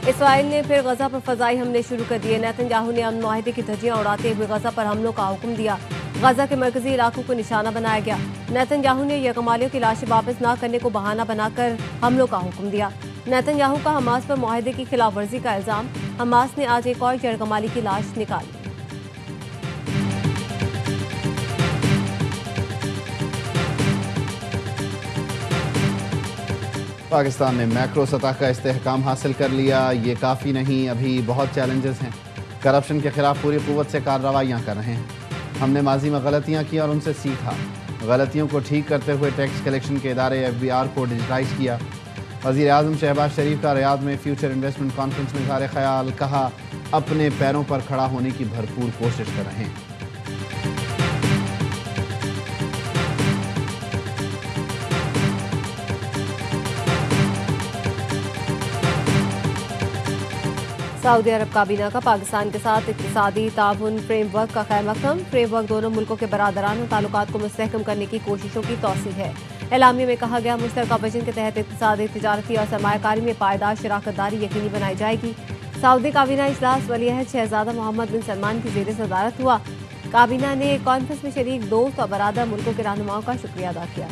Israel ने फिर गजा पर फजाई हमले शुरू कर दिए। नेतन्याहू ने अमन माहिदे की धज्जियां उड़ाते हुए गजा पर हमलों का हुक्म दिया। गजा के मरकजी इलाकों को निशाना बनाया गया। नेतन्याहू ने यकमालियों की लाशें वापस न करने को बहाना बनाकर हमलों का हुक्म दिया। नेतन्याहू का हमास पर मुआहदे की खिलाफ वर्जी का इल्जाम। हमास ने आज एक और यरगमाली की लाश निकाली। पाकिस्तान ने मैक्रो सतह का इस्तेहकाम हासिल कर लिया। ये काफ़ी नहीं, अभी बहुत चैलेंजेस हैं। करप्शन के खिलाफ पूरी क़ुव्वत से कार्रवाइयाँ कर रहे हैं। हमने माजी में गलतियाँ की और उनसे सीखा। गलतियों को ठीक करते हुए टैक्स कलेक्शन के इदारे FBR को डिजिटाइज किया। वज़ीर आज़म शहबाज शरीफ का रियाद में फ्यूचर इन्वेस्टमेंट कॉन्फ्रेंस में इज़हार ख्याल। कहा, अपने पैरों पर खड़ा होने की भरपूर कोशिश कर रहे हैं। सऊदी अरब काबीना का पाकिस्तान के साथ इक़्तिसादी ताउन फ्रेमवर्क का खैरमकदम। फ्रेमवर्क दोनों मुल्कों के बरादराना ताल्लुकात को मुस्तहकम करने की कोशिशों की तौसीह है। एलामिया में कहा गया, मुश्तरका विजन के तहत इक़्तिसादी, तिजारती और सरमायाकारी में पायदार शराकतदारी यकीनी बनाई जाएगी। सऊदी काबीना इजलास वलीअहद शहजादा मोहम्मद बिन सलमान की ज़ेर सदारत हुआ। काबीना ने कॉन्फ्रेंस में शरीक दोस्त और बरादर मुल्कों के रहनुमाओं का शुक्रिया अदा किया।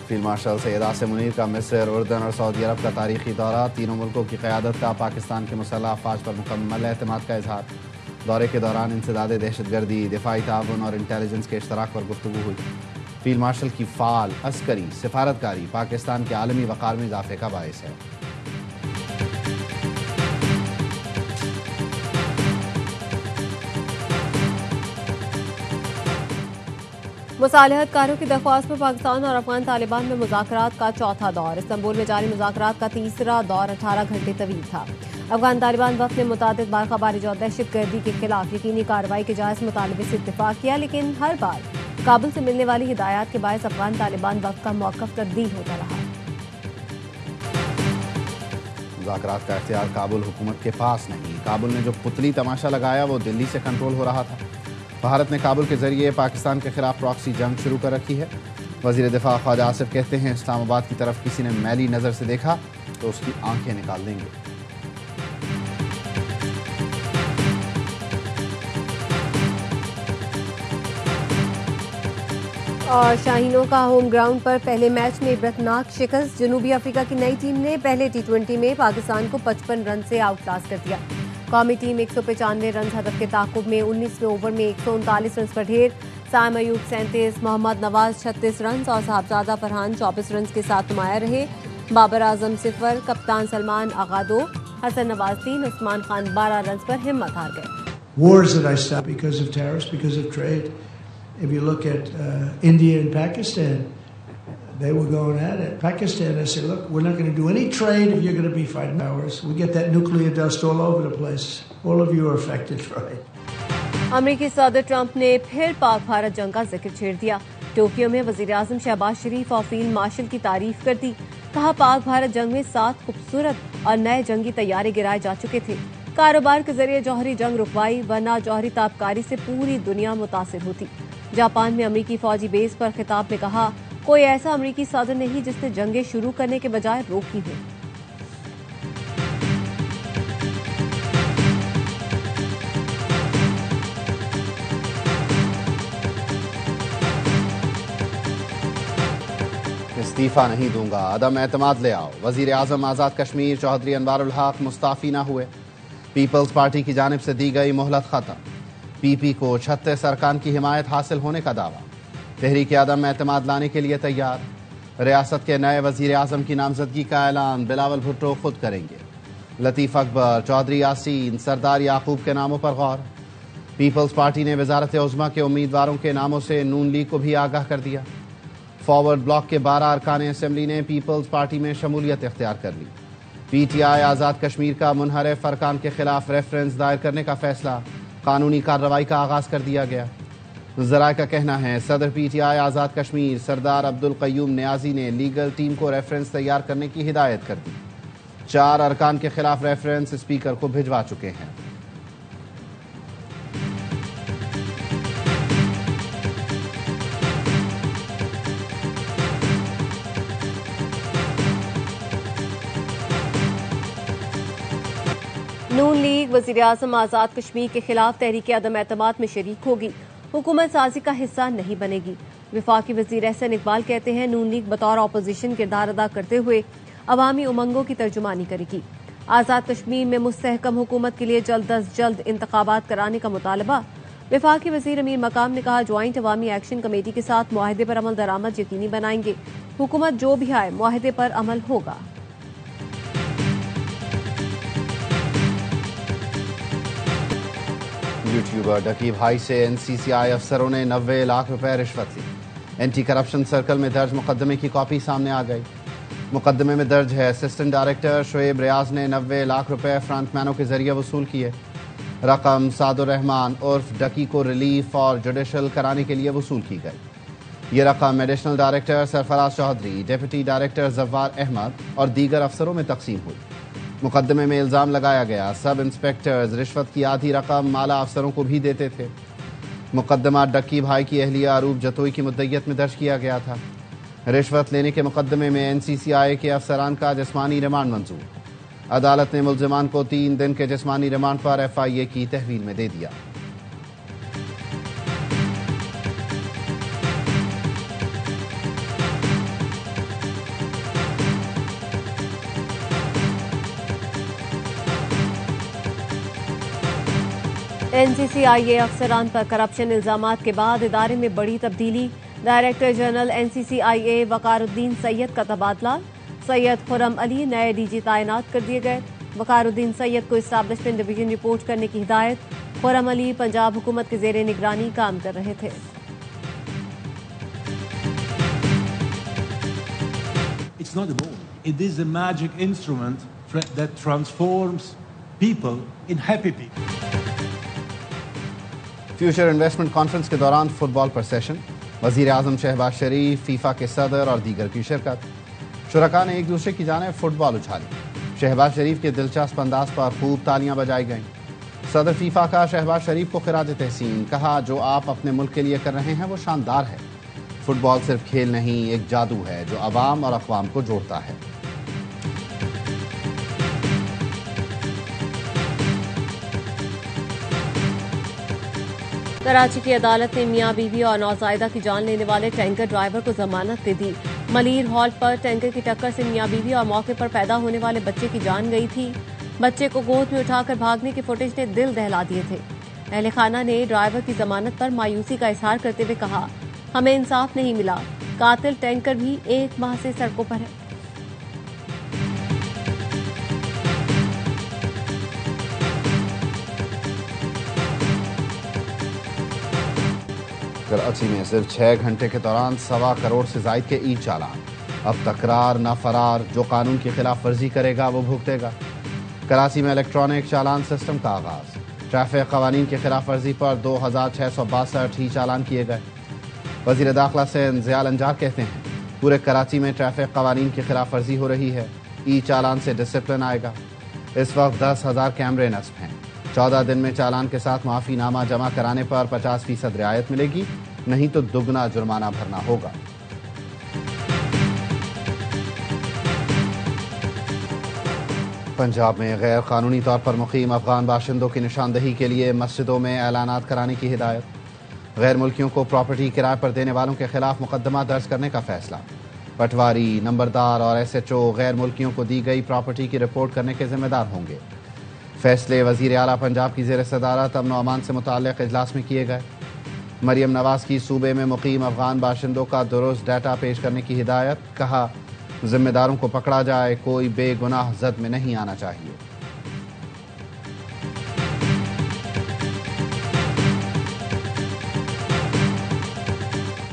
फील्ड मार्शल सैयद आसिम मुनीर का मिस्र, उर्दन और सऊदी अरब का तारीखी दौरा। तीनों मुल्कों की क़यादत का पाकिस्तान के मुसल्लह अफ़वाज पर मुकम्मल एतमाद का इजहार। दौरे के दौरान इंसदादे दहशतगर्दी, दिफाई ताउन और इंटेलिजेंस के इश्तराक पर गुफ्तगू हुई। फील्ड मार्शल की फ़ाल अस्करी सिफारतकारी पाकिस्तान के आलमी वक़ार में इजाफे का बाइस है। मुसालहतकारों की दरख्वास्त पर पाकिस्तान और अफगान तालिबान में मुज़ाकरात का चौथा दौर। इस्तांबुल में जारी मुज़ाकरात का तीसरा दौर 18 घंटे तवील था। अफगान तालिबान वक्त ने मुतादिद बार खबारिज और दहशतगर्दी के खिलाफ यकीनी कार्रवाई के जायज़ मुतालबे से इत्तेफाक किया, लेकिन हर बार काबुल से मिलने वाली हिदायत के बायस अफगान तालिबान वक्त का मौक़िफ़ तब्दील होता रहा। मुज़ाकरात का इख्तियार काबुल हुकूमत के पास नहीं। काबुल ने जो पुतली तमाशा लगाया वो दिल्ली से कंट्रोल हो रहा था। भारत ने काबुल के जरिए पाकिस्तान के खिलाफ प्रॉक्सी जंग शुरू कर रखी है। वज़ीर दिफा ख्वाजा आसिफ कहते हैं, इस्लामाबाद की तरफ किसी ने मैली नज़र से देखा तो उसकी आंखें निकाल देंगे। और शाहीनों का होम ग्राउंड पर पहले मैच में इबरतनाक शिकस्त। जनूबी अफ्रीका की नई टीम ने पहले T20 में पाकिस्तान को 55 रन से आउटक्लास कर दिया। कौमी टीम 195 रन हदफ के ताकुब में 19वें ओवर में 139 रन पर ढेर। साइम अयूब 37, मोहम्मद नवाज 36 रन और साहबजादा फरहान 24 रन के साथ नुमाया रहे। बाबर आजम 0, कप्तान सलमान आगा 2, हसन नवाज 3, उस्मान खान 12 रन पर हिम्मत हार गए। Wars that I stopped because of tariffs, because of trade. If you look at India and Pakistan, they were going at it. Pakistan, I said, look, we're not going to do any trade if you're going to be fighting ours. We get that nuclear dust all over the place. All of you are affected, right? अमरीकी सदर Trump ने फिर पाक भारत जंग का जिक्र छेड़ दिया। Tokyo में वज़ीर आज़म शहबाज शरीफ और फील्ड मार्शल की तारीफ कर दी। कहा, पाक भारत जंग में 7 खूबसूरत और नए जंगी तैयारे गिराए जा चुके थे। कारोबार के जरिए जौहरी जंग रुकवाई, वरना जौहरी ताबकारी से पूरी दुनिया मुतासिर होती। जापान में अमरीकी फौजी बेस पर खिताब में कहा, कोई ऐसा अमरीकी सदर नहीं जिसने जंगें शुरू करने के बजाय रोकी हो। इस्तीफा नहीं दूंगा, अदम एतमाद ले आओ। वजीर आजम आज़ाद कश्मीर चौधरी अनवारुल हक मुस्ताफी न हुए। पीपल्स पार्टी की जानिब से दी गई मोहलत खत्म। PP को 36 अरकान की हिमायत हासिल होने का दावा। तहरीक आदम एतमाद लाने के लिए तैयार। रियासत के नए वजीर आजम की नामजदगी का ऐलान बिलावल भुट्टो खुद करेंगे। लतीफ़ अकबर, चौधरी यासीन, सरदार याकूब के नामों पर गौर। पीपल्स पार्टी ने वजारत उज़्मा के उम्मीदवारों के नामों से नून लीग को भी आगाह कर दिया। फॉरवर्ड ब्लॉक के 12 अरकान असम्बली ने पीपल्स पार्टी में शमूलियत इख्तियार कर ली। PTI आज़ाद कश्मीर का मुनहरिफ अरकान के खिलाफ रेफरेंस दायर करने का फैसला। कानूनी कार्रवाई का आगाज कर दिया गया। ज़राए का कहना है, सदर PTI आज़ाद कश्मीर सरदार अब्दुल क़य्यूम नियाज़ी ने लीगल टीम को रेफरेंस तैयार करने की हिदायत कर दी। 4 अरकान के खिलाफ रेफरेंस स्पीकर को भिजवा चुके हैं। नून लीग वज़ीर-ए-आज़म आज़ाद कश्मीर के खिलाफ तहरीक अदम एतमाद में शरीक होगी, हुकूमत साजी का हिस्सा नहीं बनेगी। वफाकी वज़ीर एहसन इकबाल कहते हैं नून लीग बतौर अपोजिशन किरदार अदा करते हुए अवामी उमंगों की तर्जुमानी करेगी। आज़ाद कश्मीर में मुस्तहकम हुकूमत के लिए जल्द अज जल्द इंतखाबात कराने का मुतालबा। वफाकी वज़ीर अमीर मकाम ने कहा ज्वाइंट अवामी एक्शन कमेटी के साथ मुआहदे पर अमल दरामद यकीनी बनाएंगे। हुकूमत जो भी आए मुआहदे पर अमल होगा। यूट्यूबर डकी भाई से एनसीसीआई अफसरों ने 90 लाख रुपए रिश्वत ली। एंटी करप्शन सर्कल में दर्ज मुकदमे की कॉपी सामने आ गई। मुकदमे में दर्ज है असिस्टेंट डायरेक्टर शुएब रियाज ने 90 लाख रुपए फ्रंटमैनों के जरिए वसूल किए। रकम सादुर रहमान उर्फ डकी को रिलीफ और जुडिशल कराने के लिए वसूल की गई। ये रकम additional director Sarfaraz Chaudhary, deputy director Jawwar Ahmed और दीगर अफसरों में तकसीम हुई। मुकदमे में इल्जाम लगाया गया सब इंस्पेक्टर्स रिश्वत की आधी रकम माला अफसरों को भी देते थे। मुकदमा डक्की भाई की अहलिया अरूप जतोई की मुद्दइयत में दर्ज किया गया था। रिश्वत लेने के मुकदमे में एनसीसीआई के अफसरान का जिस्मानी रिमांड मंजूर। अदालत ने मुल्जिमान को 3 दिन के जिस्मानी रिमांड पर FIA की तहवील में दे दिया। NCCIA अफसरान पर करप्शन इल्जामात के बाद इदारे में बड़ी तब्दीली। डायरेक्टर जनरल NCCIA वकारुद्दीन सैयद का तबादला। सैयद खुर्रम अली नए DG तैनात कर दिए गए। वकारुद्दीन सैयद को इस्टेब्लिशमेंट डिवीजन रिपोर्ट करने की हिदायत। खुर्रम अली पंजाब हुकूमत के जेर निगरानी काम कर रहे थे। It's not a bomb. It is a magic instrument that transforms people in happy people. Future investment conference के दौरान फुटबॉल पर सेशन। वज़ीर आज़म शहबाज शरीफ, फीफा के सदर और दीगर की शिरकत। शुरका ने एक दूसरे की जानिब फुटबॉल उछाली। शहबाज शरीफ के दिलचस्प अंदाज पर खूब तालियां बजाई गईं। सदर फीफा का शहबाज शरीफ को खिराज तहसीन। कहा जो आप अपने मुल्क के लिए कर रहे हैं वो शानदार है। फुटबॉल सिर्फ खेल नहीं एक जादू है जो अवाम और अक़वाम को जोड़ता है। कराची की अदालत ने मियां बीवी और नौज़ायदा की जान लेने वाले टैंकर ड्राइवर को जमानत दे दी। मलीर हॉल्ट पर टैंकर की टक्कर से मियां बीवी और मौके पर पैदा होने वाले बच्चे की जान गई थी। बच्चे को गोद में उठाकर भागने के फुटेज ने दिल दहला दिए थे। अहले खाना ने ड्राइवर की जमानत पर मायूसी का इजहार करते हुए कहा हमें इंसाफ नहीं मिला। कातिल टैंकर भी 1 माह से सड़कों पर है। कराची में सिर्फ 6 घंटे के दौरान 1.25 करोड़ से जायद के ई चालान। अब तकरार न फरार, जो कानून की खिलाफ वर्जी करेगा वो भुगतेगा। कराची में इलेक्ट्रॉनिक चालान सिस्टम का आगाज। ट्रैफिक कवानीन की खिलाफ वर्जी पर 2662 ई चालान किए गए। वजीर दाखिला से ज़ियाल अंजार कहते हैं पूरे कराची में ट्रैफिक कवानीन की खिलाफ वर्जी हो रही है। ई चालान से डिसिप्लिन आएगा। इस वक्त 10,000 कैमरे नस्ब हैं। 14 दिन में चालान के साथ माफीनामा जमा कराने पर 50% रियायत मिलेगी, नहीं तो दुगना जुर्माना भरना होगा। पंजाब में गैर कानूनी तौर पर मुकीम अफगान बाशिंदों की निशानदही के लिए मस्जिदों में ऐलानात कराने की हिदायत। गैर मुल्कियों को प्रॉपर्टी किराए पर देने वालों के खिलाफ मुकदमा दर्ज करने का फैसला। पटवारी, नंबरदार और SHO गैर मुल्कियों को दी गई प्रॉपर्टी की रिपोर्ट करने के जिम्मेदार होंगे। फैसले वजीर आला पंजाब की ज़ेर सदारत अमन अमान से मुताल्लिक़ इजलास में किए गए। मरियम नवाज की सूबे में मुकीम अफगान बाशिंदों का दुरुस्त डाटा पेश करने की हिदायत। कहा जिम्मेदारों को पकड़ा जाए, कोई बेगुनाह जद में नहीं आना चाहिए।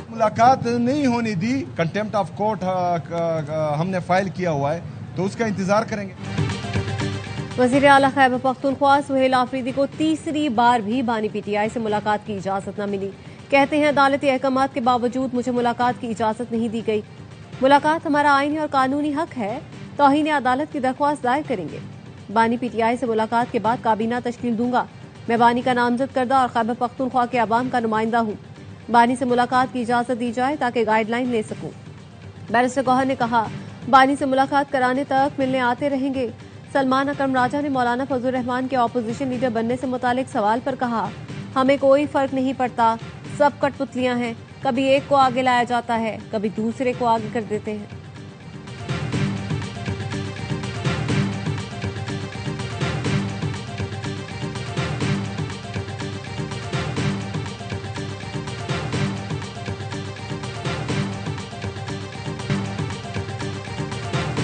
मुलाकात नहीं होने दी, कंटेम्प्ट ऑफ कोर्ट हमने फाइल किया हुआ है, तो उसका इंतजार करेंगे। वज़ीर आला खैबर पख्तूनख्वा सुहेल आफरीदी को तीसरी बार भी बानी PTI से मुलाकात की इजाजत न मिली। कहते हैं अदालती अहकामात के बावजूद मुझे मुलाकात की इजाजत नहीं दी गई। मुलाकात हमारा आईनी और कानूनी हक है। तौहीन अदालत की दरख्वास्त दायर करेंगे। बानी PTI से मुलाकात के बाद काबीना तश्कील दूंगा। मैं बानी का नामजद करदा और खैबर पख्तूनख्वा के अवाम का नुमाइंदा हूँ। बानी से मुलाकात की इजाजत दी जाए ताकि गाइडलाइन ले सकूं। बैरिस्टर गौहर ने कहा बानी से मुलाकात कराने तक मिलने आते रहेंगे। सलमान अकरम राजा ने मौलाना फजलुर रहमान के ऑपोजिशन लीडर बनने से मुतालिक सवाल पर कहा, हमें कोई फर्क नहीं पड़ता, सब कठपुतलियां हैं, कभी एक को आगे लाया जाता है, कभी दूसरे को आगे कर देते हैं।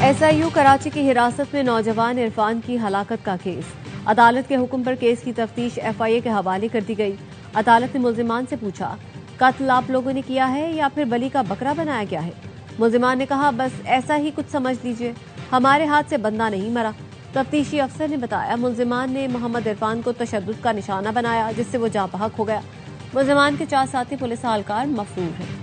SIU कराची की हिरासत में नौजवान इरफान की हलाकत का केस। अदालत के हुक्म पर केस की तफ्तीश FIA के हवाले कर दी गई। अदालत ने मुल्जिमान से पूछा, कत्ल आप लोगों ने किया है या फिर बलि का बकरा बनाया गया है? मुल्जिमान ने कहा, बस ऐसा ही कुछ समझ लीजिए, हमारे हाथ से बंदा नहीं मरा। तफ्तीशी अफसर ने बताया, मुल्जिमान ने मोहम्मद इरफान को तशद्दुद का निशाना बनाया, जिससे वो जाँ बहक हो गया। मुल्जिमान के 4 साथी पुलिस एहलकार मफरूर हैं।